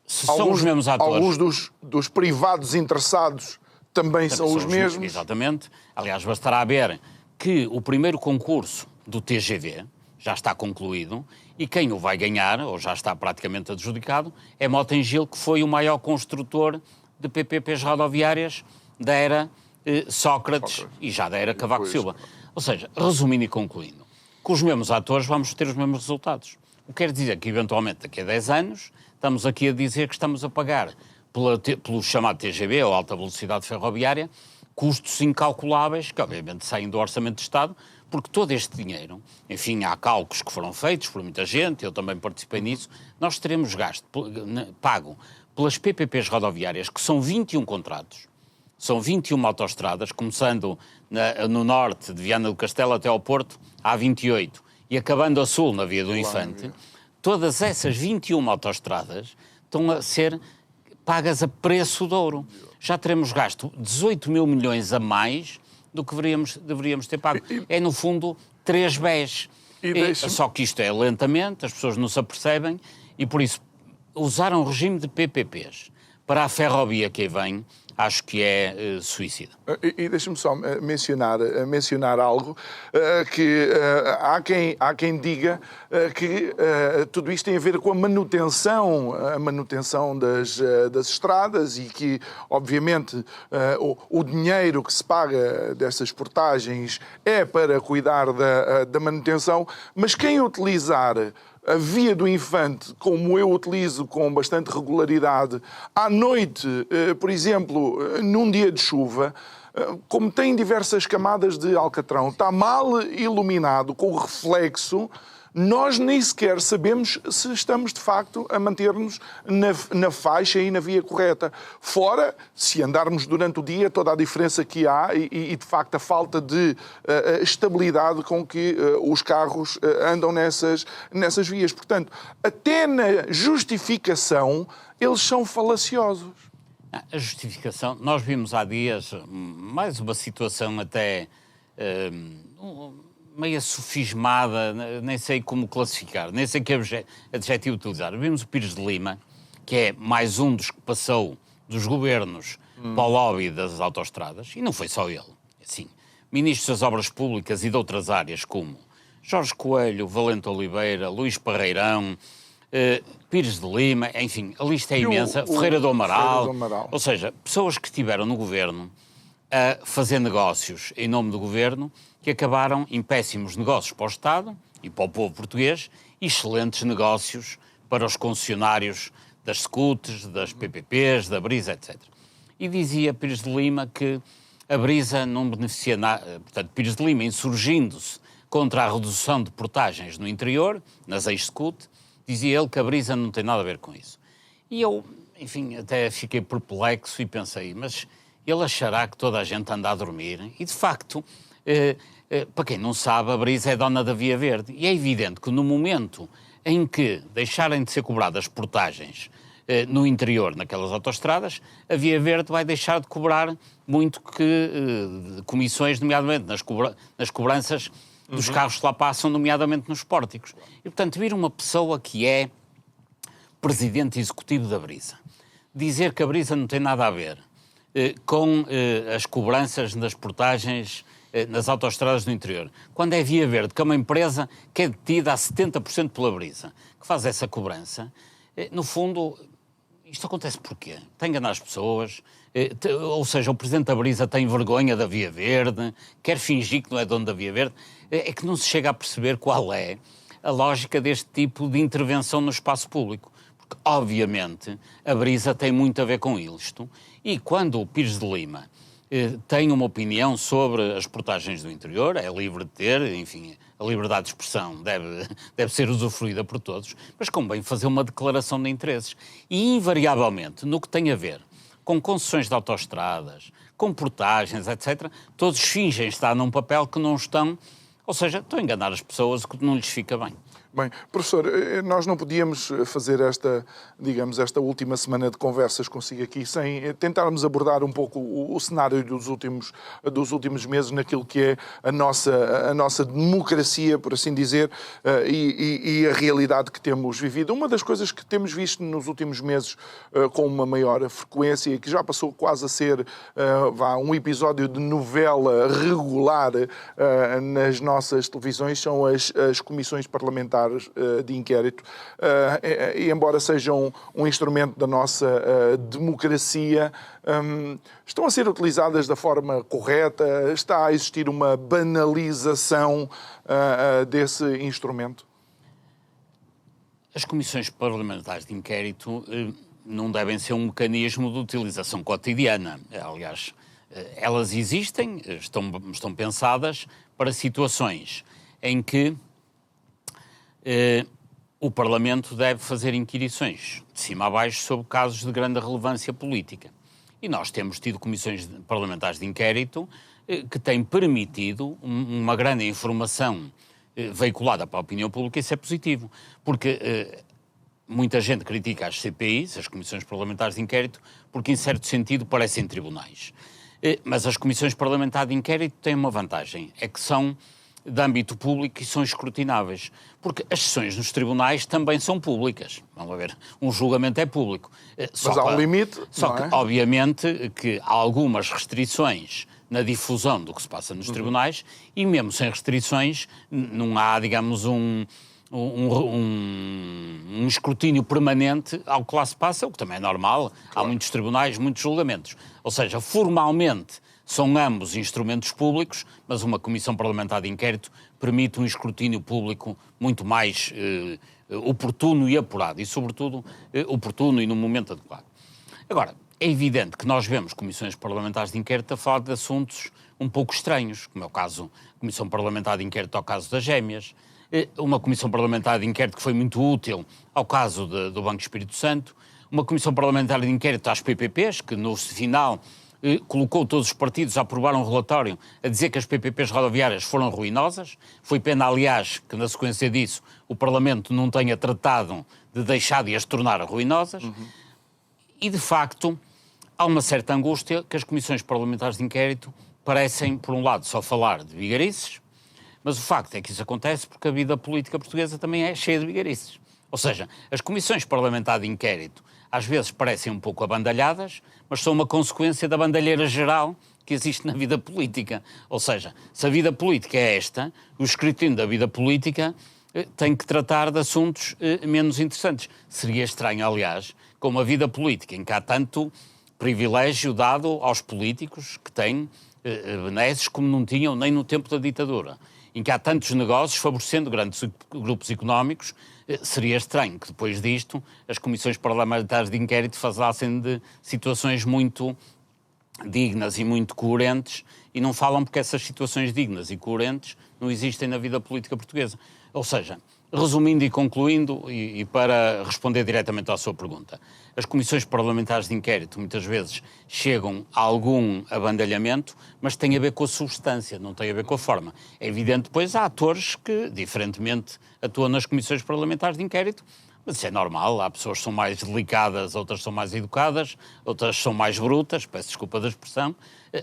[SPEAKER 2] se são os mesmos atores...
[SPEAKER 1] Alguns dos privados interessados também são os mesmos.
[SPEAKER 2] Exatamente. Aliás, bastará ver que o primeiro concurso do TGV já está concluído e quem o vai ganhar, ou já está praticamente adjudicado, é Mota-Engil, que foi o maior construtor de PPPs rodoviárias da era Sócrates e já da era Cavaco Silva. Ou seja, resumindo e concluindo, com os mesmos atores vamos ter os mesmos resultados. O que quer dizer que, eventualmente, daqui a 10 anos, estamos aqui a dizer que estamos a pagar pelo chamado TGV, ou Alta Velocidade Ferroviária, custos incalculáveis, que obviamente saem do Orçamento de Estado, porque todo este dinheiro, enfim, há cálculos que foram feitos por muita gente, eu também participei nisso, nós teremos pago pelas PPPs rodoviárias, que são 21 contratos, são 21 autoestradas, começando no norte, de Viana do Castelo até ao Porto, há 28, e acabando a sul, na Via do Infante. Todas essas 21 autoestradas estão a ser pagas a preço de ouro. Já teremos gasto 18 mil milhões a mais do que deveríamos ter pago. É, no fundo, 3 BES. Só que isto é lentamente, as pessoas não se apercebem, e por isso usar um regime de PPPs para a ferrovia que aí vem, acho que é suicida.
[SPEAKER 1] E deixa-me só mencionar algo, que há quem diga que tudo isto tem a ver com a manutenção das estradas e que, obviamente, o dinheiro que se paga dessas portagens é para cuidar da manutenção, mas quem utilizar a Via do Infante, como eu utilizo com bastante regularidade, à noite, por exemplo, num dia de chuva, como tem diversas camadas de alcatrão, está mal iluminado, com reflexo, nós nem sequer sabemos se estamos, de facto, a manter-nos na faixa e na via correta. Fora, se andarmos durante o dia, toda a diferença que há e de facto, a falta de estabilidade com que os carros andam nessas vias. Portanto, até na justificação, eles são falaciosos.
[SPEAKER 2] A justificação... Nós vimos há dias mais uma situação até... meia sofismada, nem sei como classificar, nem sei que adjetivo utilizar. Vimos o Pires de Lima, que é mais um dos que passou dos governos para o lobby das autoestradas, e não foi só ele. Assim, ministros das Obras Públicas e de outras áreas, como Jorge Coelho, Valente Oliveira, Luís Parreirão, Pires de Lima, enfim, a lista é imensa, Ferreira do Amaral, ou seja, pessoas que estiveram no governo a fazer negócios em nome do governo, que acabaram em péssimos negócios para o Estado e para o povo português e excelentes negócios para os concessionários das SCUTs, das PPPs, da Brisa, etc. E dizia Pires de Lima que a Brisa não beneficia nada. Portanto, Pires de Lima, insurgindo-se contra a redução de portagens no interior, nas ex-SCUT, dizia ele que a Brisa não tem nada a ver com isso. E eu, enfim, até fiquei perplexo e pensei, mas ele achará que toda a gente anda a dormir? E, de facto... para quem não sabe, a Brisa é dona da Via Verde e é evidente que no momento em que deixarem de ser cobradas portagens no interior, naquelas autoestradas, a Via Verde vai deixar de cobrar muito comissões, nomeadamente nas cobranças dos carros que lá passam, nomeadamente nos pórticos. E, portanto, vir uma pessoa que é presidente executivo da Brisa dizer que a Brisa não tem nada a ver com as cobranças das portagens nas autoestradas do interior, quando é Via Verde, que é uma empresa que é detida a 70% pela Brisa, que faz essa cobrança, no fundo, isto acontece porquê? Tem enganar as pessoas, ou seja, o Presidente da Brisa tem vergonha da Via Verde, quer fingir que não é dono da Via Verde, é que não se chega a perceber qual é a lógica deste tipo de intervenção no espaço público. Porque, obviamente, a Brisa tem muito a ver com isto, e quando o Pires de Lima tem uma opinião sobre as portagens do interior, é livre de ter, enfim, a liberdade de expressão deve ser usufruída por todos, mas convém fazer uma declaração de interesses. E, invariavelmente, no que tem a ver com concessões de autoestradas, com portagens, etc., todos fingem estar num papel que não estão, ou seja, estão a enganar as pessoas, que não lhes fica bem.
[SPEAKER 1] Bem, professor, nós não podíamos fazer esta última semana de conversas consigo aqui sem tentarmos abordar um pouco o cenário dos últimos meses naquilo que é a nossa democracia, por assim dizer, e a realidade que temos vivido. Uma das coisas que temos visto nos últimos meses com uma maior frequência e que já passou quase a ser um episódio de novela regular nas nossas televisões são as comissões parlamentares de inquérito, e embora sejam um instrumento da nossa democracia, estão a ser utilizadas da forma correta? Está a existir uma banalização desse instrumento?
[SPEAKER 2] As comissões parlamentares de inquérito não devem ser um mecanismo de utilização cotidiana. Aliás, elas existem, estão pensadas para situações em que o Parlamento deve fazer inquirições de cima a baixo sobre casos de grande relevância política. E nós temos tido comissões parlamentares de inquérito que têm permitido uma grande informação veiculada para a opinião pública, e isso é positivo, porque muita gente critica as CPIs, as comissões parlamentares de inquérito, porque em certo sentido parecem tribunais. Mas as comissões parlamentares de inquérito têm uma vantagem, é que são de âmbito público e são escrutináveis, porque as sessões nos tribunais também são públicas. Vamos ver, um julgamento é público.
[SPEAKER 1] Mas há um limite,
[SPEAKER 2] só que, obviamente, que há algumas restrições na difusão do que se passa nos tribunais e mesmo sem restrições não há, digamos, um escrutínio permanente ao que lá se passa, o que também é normal. Claro. Há muitos tribunais, muitos julgamentos. Ou seja, formalmente são ambos instrumentos públicos, mas uma comissão parlamentar de inquérito permite um escrutínio público muito mais oportuno e apurado, e sobretudo oportuno e no momento adequado. Agora, é evidente que nós vemos comissões parlamentares de inquérito a falar de assuntos um pouco estranhos, como é o caso da Comissão Parlamentar de Inquérito ao caso das gêmeas, uma comissão parlamentar de inquérito que foi muito útil ao caso do Banco Espírito Santo, uma comissão parlamentar de inquérito às PPPs, que no final colocou todos os partidos a aprovar um relatório a dizer que as PPPs rodoviárias foram ruinosas. Foi pena, aliás, que na sequência disso o Parlamento não tenha tratado de deixar de as tornar ruinosas. E, de facto, há uma certa angústia que as comissões parlamentares de inquérito parecem, por um lado, só falar de vigarices, mas o facto é que isso acontece porque a vida política portuguesa também é cheia de vigarices. Ou seja, as comissões parlamentares de inquérito às vezes parecem um pouco abandalhadas, mas são uma consequência da bandalheira geral que existe na vida política. Ou seja, se a vida política é esta, o escrutínio da vida política tem que tratar de assuntos menos interessantes. Seria estranho, aliás, com uma vida política em que há tanto privilégio dado aos políticos que têm benesses como não tinham nem no tempo da ditadura, em que há tantos negócios favorecendo grandes grupos económicos. Seria estranho que depois disto as comissões parlamentares de inquérito falassem de situações muito dignas e muito coerentes e não falam porque essas situações dignas e coerentes não existem na vida política portuguesa. Ou seja, resumindo e concluindo, e para responder diretamente à sua pergunta, as comissões parlamentares de inquérito muitas vezes chegam a algum abandalhamento, mas tem a ver com a substância, não tem a ver com a forma. É evidente, depois, há atores que, diferentemente, atuam nas comissões parlamentares de inquérito, mas isso é normal, há pessoas que são mais delicadas, outras são mais educadas, outras são mais brutas, peço desculpa da expressão,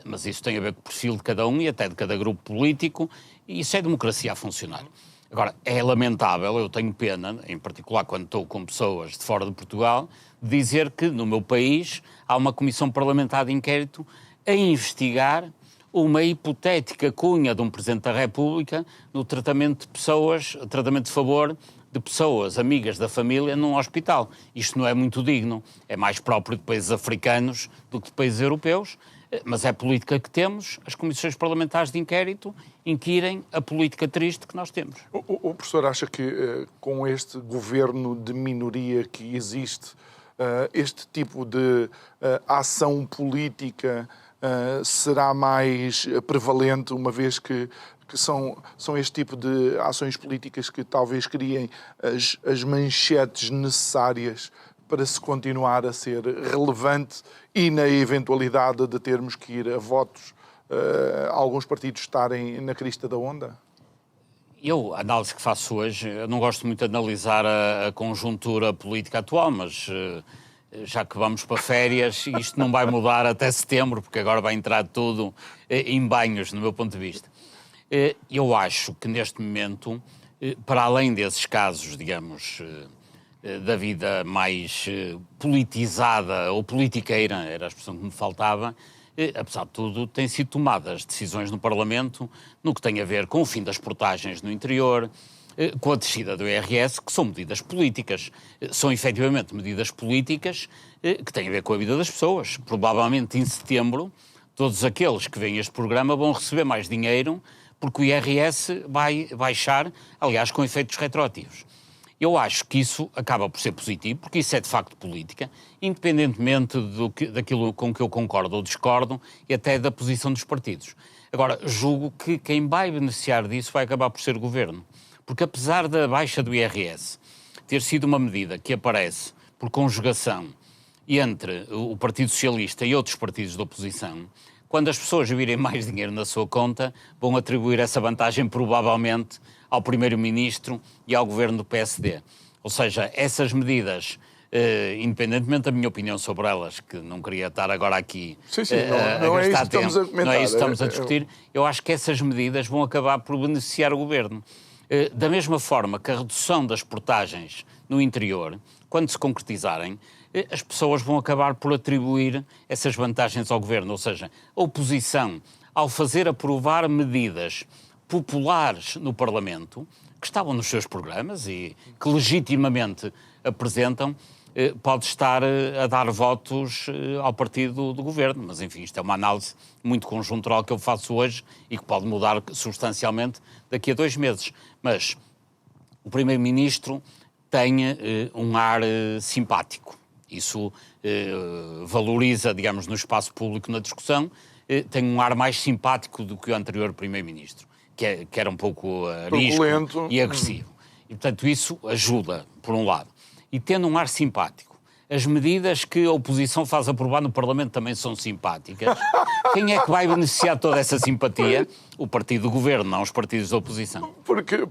[SPEAKER 2] mas isso tem a ver com o perfil de cada um e até de cada grupo político, e isso é democracia a funcionar. Agora, é lamentável, eu tenho pena, em particular quando estou com pessoas de fora de Portugal, de dizer que no meu país há uma comissão parlamentar de inquérito a investigar uma hipotética cunha de um Presidente da República no tratamento de pessoas, tratamento de favor de pessoas amigas da família num hospital. Isto não é muito digno, é mais próprio de países africanos do que de países europeus, mas é a política que temos, as comissões parlamentares de inquérito inquirem a política triste que nós temos.
[SPEAKER 1] O professor acha que com este governo de minoria que existe, este tipo de ação política será mais prevalente, uma vez que são este tipo de ações políticas que talvez criem as manchetes necessárias para se continuar a ser relevante e na eventualidade de termos que ir a votos, alguns partidos estarem na crista da onda?
[SPEAKER 2] A análise que faço hoje, eu não gosto muito de analisar a conjuntura política atual, mas já que vamos para férias, isto não vai mudar até setembro, porque agora vai entrar tudo em banhos, no meu ponto de vista. Eu acho que neste momento, para além desses casos, digamos, da vida mais politizada ou politiqueira, era a expressão que me faltava, apesar de tudo, têm sido tomadas decisões no Parlamento no que tem a ver com o fim das portagens no interior, com a descida do IRS, que são medidas políticas. São efetivamente medidas políticas que têm a ver com a vida das pessoas. Provavelmente em setembro, todos aqueles que veem este programa vão receber mais dinheiro porque o IRS vai baixar, aliás, com efeitos retroativos. Eu acho que isso acaba por ser positivo, porque isso é de facto política, independentemente daquilo com que eu concordo ou discordo e até da posição dos partidos. Agora, julgo que quem vai beneficiar disso vai acabar por ser o Governo. Porque apesar da baixa do IRS ter sido uma medida que aparece por conjugação entre o Partido Socialista e outros partidos da oposição, quando as pessoas virem mais dinheiro na sua conta, vão atribuir essa vantagem provavelmente ao Primeiro-Ministro e ao Governo do PSD. Ou seja, essas medidas, independentemente da minha opinião sobre elas, que não queria estar agora aqui
[SPEAKER 1] não é isso que estamos a comentar.
[SPEAKER 2] não é isso que estamos a discutir, eu acho que essas medidas vão acabar por beneficiar o Governo. Da mesma forma que a redução das portagens no interior, quando se concretizarem, as pessoas vão acabar por atribuir essas vantagens ao Governo. Ou seja, a oposição, ao fazer aprovar medidas populares no Parlamento, que estavam nos seus programas e que legitimamente apresentam, pode estar a dar votos ao partido do Governo. Mas, enfim, isto é uma análise muito conjuntural que eu faço hoje e que pode mudar substancialmente daqui a 2 meses. Mas o Primeiro-Ministro tem um ar simpático. Isso valoriza, digamos, no espaço público, na discussão, tem um ar mais simpático do que o anterior Primeiro-Ministro, que era um pouco arisco e agressivo. E, portanto, isso ajuda, por um lado. E tendo um ar simpático, as medidas que a oposição faz aprovar no Parlamento também são simpáticas. Quem é que vai beneficiar de toda essa simpatia? O partido do Governo, não os partidos da oposição.
[SPEAKER 1] Porque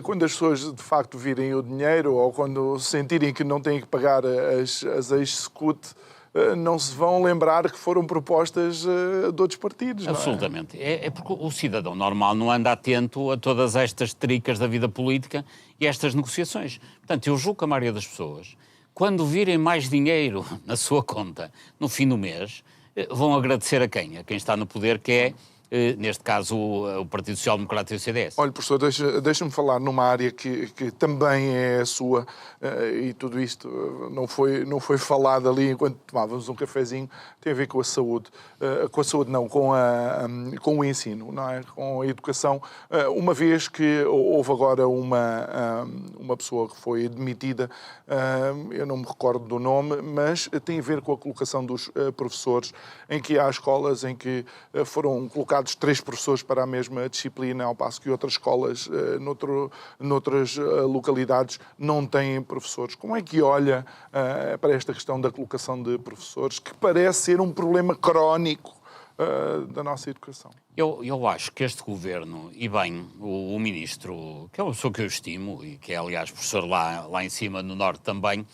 [SPEAKER 1] quando as pessoas de facto virem o dinheiro ou quando sentirem que não têm que pagar as ex-secute, não se vão lembrar que foram propostas de outros partidos.
[SPEAKER 2] Absolutamente. É porque o cidadão normal não anda atento a todas estas tricas da vida política e estas negociações. Portanto, eu julgo que a maioria das pessoas, quando virem mais dinheiro na sua conta no fim do mês, vão agradecer a quem? A quem está no poder, que é, neste caso, o Partido Social Democrata e o CDS.
[SPEAKER 1] Olha, professor, deixa-me falar numa área que também é a sua, e tudo isto não foi falado ali enquanto tomávamos um cafezinho, tem a ver com a saúde. Com o ensino, não é? Com a educação. Uma vez que houve agora uma pessoa que foi demitida, eu não me recordo do nome, mas tem a ver com a colocação dos professores, em que há escolas em que foram colocados 3 professores para a mesma disciplina, ao passo que outras escolas, noutras localidades, não têm professores. Como é que olha para esta questão da colocação de professores, que parece ser um problema crónico da nossa educação?
[SPEAKER 2] Eu acho que este governo, e bem, o ministro, que é uma pessoa que eu estimo, e que é, aliás, professor lá em cima, no Norte também,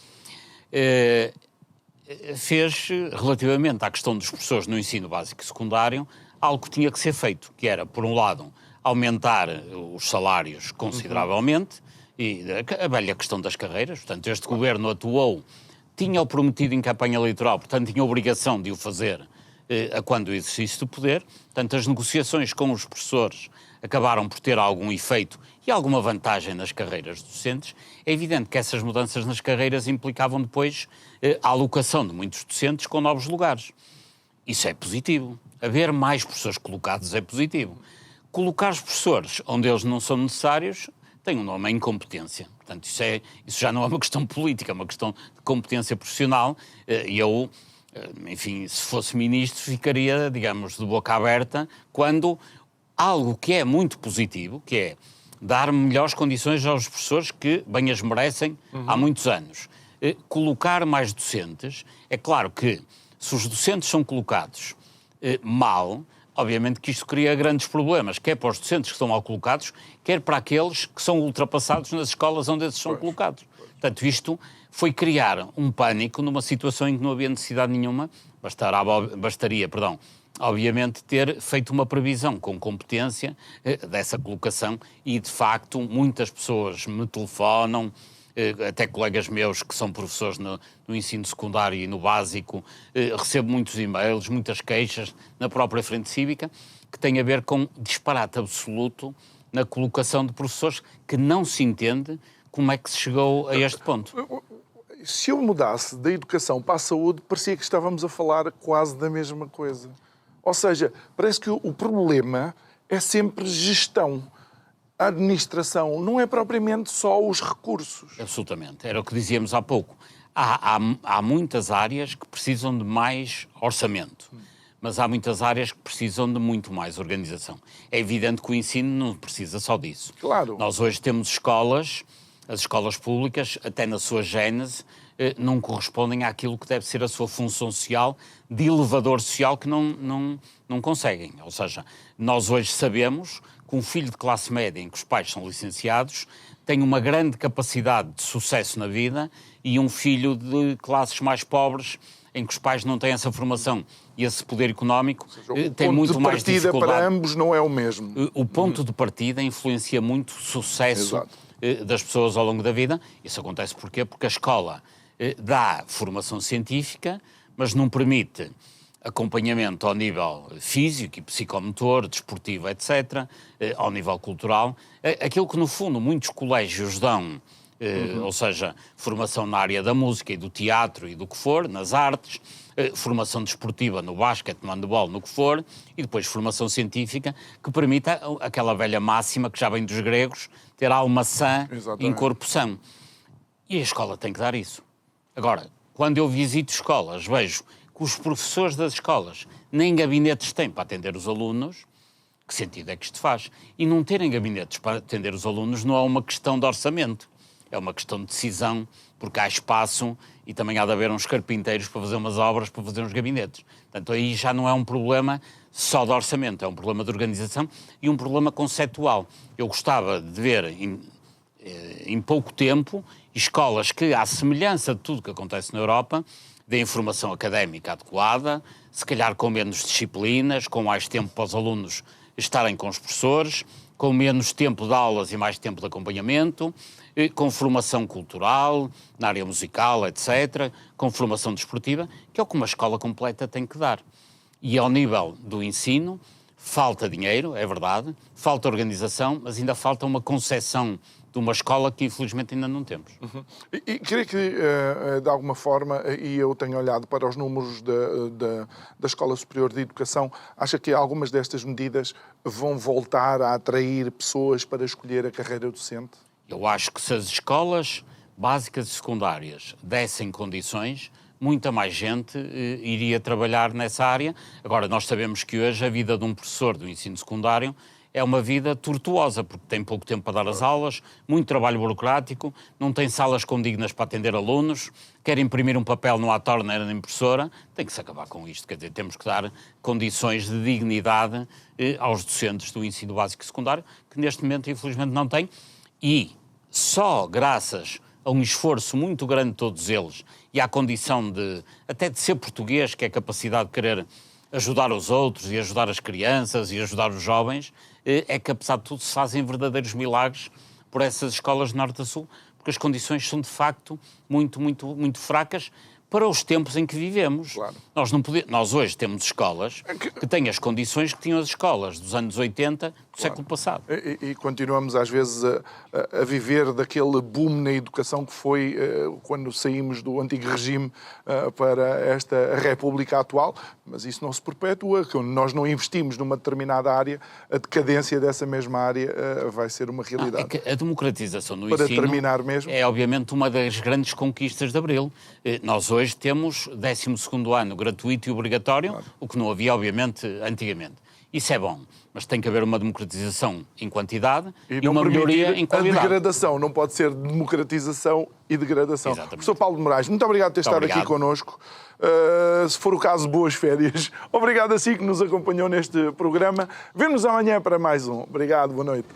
[SPEAKER 2] fez, relativamente à questão dos professores no ensino básico e secundário, algo que tinha que ser feito, que era, por um lado, aumentar os salários consideravelmente, e a velha questão das carreiras. Portanto, este governo atuou, tinha-o prometido em campanha eleitoral, portanto, tinha a obrigação de o fazer a quando o exercício do poder. Portanto, as negociações com os professores acabaram por ter algum efeito e alguma vantagem nas carreiras docentes. É evidente que essas mudanças nas carreiras implicavam depois a alocação de muitos docentes com novos lugares. Isso é positivo. Haver mais professores colocados é positivo. Colocar os professores onde eles não são necessários tem um nome, é incompetência. Portanto, isso já não é uma questão política, é uma questão de competência profissional. E eu, enfim, se fosse ministro, ficaria, digamos, de boca aberta quando algo que é muito positivo, que é dar melhores condições aos professores que bem as merecem há muitos anos. colocar mais docentes. É claro que, se os docentes são colocados mal, obviamente que isto cria grandes problemas, quer para os docentes que estão mal colocados, quer para aqueles que são ultrapassados nas escolas onde esses são colocados. Portanto, isto foi criar um pânico numa situação em que não havia necessidade nenhuma, bastaria, obviamente, ter feito uma previsão com competência dessa colocação e, de facto, muitas pessoas me telefonam, até colegas meus que são professores no ensino secundário e no básico, recebo muitos e-mails, muitas queixas na própria Frente Cívica, que têm a ver com disparate absoluto na colocação de professores que não se entende como é que se chegou a este ponto.
[SPEAKER 1] Se eu mudasse da educação para a saúde, parecia que estávamos a falar quase da mesma coisa. Ou seja, parece que o problema é sempre gestão. A administração não é propriamente só os recursos.
[SPEAKER 2] Absolutamente. Era o que dizíamos há pouco. Há muitas áreas que precisam de mais orçamento, mas há muitas áreas que precisam de muito mais organização. É evidente que o ensino não precisa só disso.
[SPEAKER 1] Claro.
[SPEAKER 2] Nós hoje temos escolas, as escolas públicas, até na sua gênese, não correspondem àquilo que deve ser a sua função social, de elevador social, que não conseguem. Ou seja, nós hoje sabemos que um filho de classe média em que os pais são licenciados tem uma grande capacidade de sucesso na vida e um filho de classes mais pobres em que os pais não têm essa formação e esse poder económico, tem muito mais dificuldade.
[SPEAKER 1] O ponto de partida para ambos não é o mesmo.
[SPEAKER 2] O ponto de partida influencia muito o sucesso das pessoas ao longo da vida. Isso acontece porquê? Porque a escola dá formação científica, mas não permite acompanhamento ao nível físico e psicomotor, desportivo, etc., ao nível cultural. Aquilo que, no fundo, muitos colégios dão, ou seja, formação na área da música e do teatro e do que for, nas artes, formação desportiva no basquete, no handebol, no que for, e depois formação científica, que permita aquela velha máxima que já vem dos gregos, ter alma sã em corpo são. E a escola tem que dar isso. Agora, quando eu visito escolas, vejo que os professores das escolas nem gabinetes têm para atender os alunos. Que sentido é que isto faz? E não terem gabinetes para atender os alunos não é uma questão de orçamento, é uma questão de decisão, porque há espaço e também há de haver uns carpinteiros para fazer umas obras, para fazer uns gabinetes. Portanto, aí já não é um problema só de orçamento, é um problema de organização e um problema conceptual. Eu gostava de ver em pouco tempo escolas que, à semelhança de tudo que acontece na Europa, deem formação académica adequada, se calhar com menos disciplinas, com mais tempo para os alunos estarem com os professores, com menos tempo de aulas e mais tempo de acompanhamento, com formação cultural, na área musical, etc., com formação desportiva, que é o que uma escola completa tem que dar. E ao nível do ensino, falta dinheiro, é verdade, falta organização, mas ainda falta uma concepção de uma escola que infelizmente ainda não temos.
[SPEAKER 1] E queria que, de alguma forma, e eu tenho olhado para os números da Escola Superior de Educação, acha que algumas destas medidas vão voltar a atrair pessoas para escolher a carreira docente?
[SPEAKER 2] Eu acho que se as escolas básicas e secundárias dessem condições, muita mais gente iria trabalhar nessa área. Agora, nós sabemos que hoje a vida de um professor do ensino secundário é uma vida tortuosa, porque tem pouco tempo para dar as aulas, muito trabalho burocrático, não tem salas condignas para atender alunos, quer imprimir um papel no Atorna na impressora, tem que se acabar com isto. Quer dizer, temos que dar condições de dignidade aos docentes do ensino básico e secundário, que neste momento, infelizmente, não têm. E só graças a um esforço muito grande de todos eles e à condição até de ser português, que é a capacidade de querer ajudar os outros e ajudar as crianças e ajudar os jovens, é que, apesar de tudo, se fazem verdadeiros milagres por essas escolas de norte a sul, porque as condições são, de facto, muito, muito, muito fracas para os tempos em que vivemos.
[SPEAKER 1] Claro.
[SPEAKER 2] Nós hoje temos escolas que têm as condições que tinham as escolas dos anos 80 do século passado.
[SPEAKER 1] E continuamos, às vezes, a viver daquele boom na educação que foi quando saímos do antigo regime para esta República atual, mas isso não se perpetua. Quando nós não investimos numa determinada área, a decadência dessa mesma área vai ser uma realidade.
[SPEAKER 2] É que a democratização no
[SPEAKER 1] para
[SPEAKER 2] ensino
[SPEAKER 1] terminar mesmo,
[SPEAKER 2] é, obviamente, uma das grandes conquistas de Abril. Nós hoje temos 12º ano gratuito e obrigatório, claro, o que não havia, obviamente, antigamente. Isso é bom, mas tem que haver uma democratização em quantidade e
[SPEAKER 1] não
[SPEAKER 2] uma melhoria em
[SPEAKER 1] a
[SPEAKER 2] qualidade.
[SPEAKER 1] degradação, não pode ser democratização e degradação.
[SPEAKER 2] Exatamente.
[SPEAKER 1] Professor Paulo de Moraes, muito obrigado por ter estado aqui connosco. Se for o caso, boas férias. Obrigado a si que nos acompanhou neste programa. Vemo-nos amanhã para mais um. Obrigado, boa noite.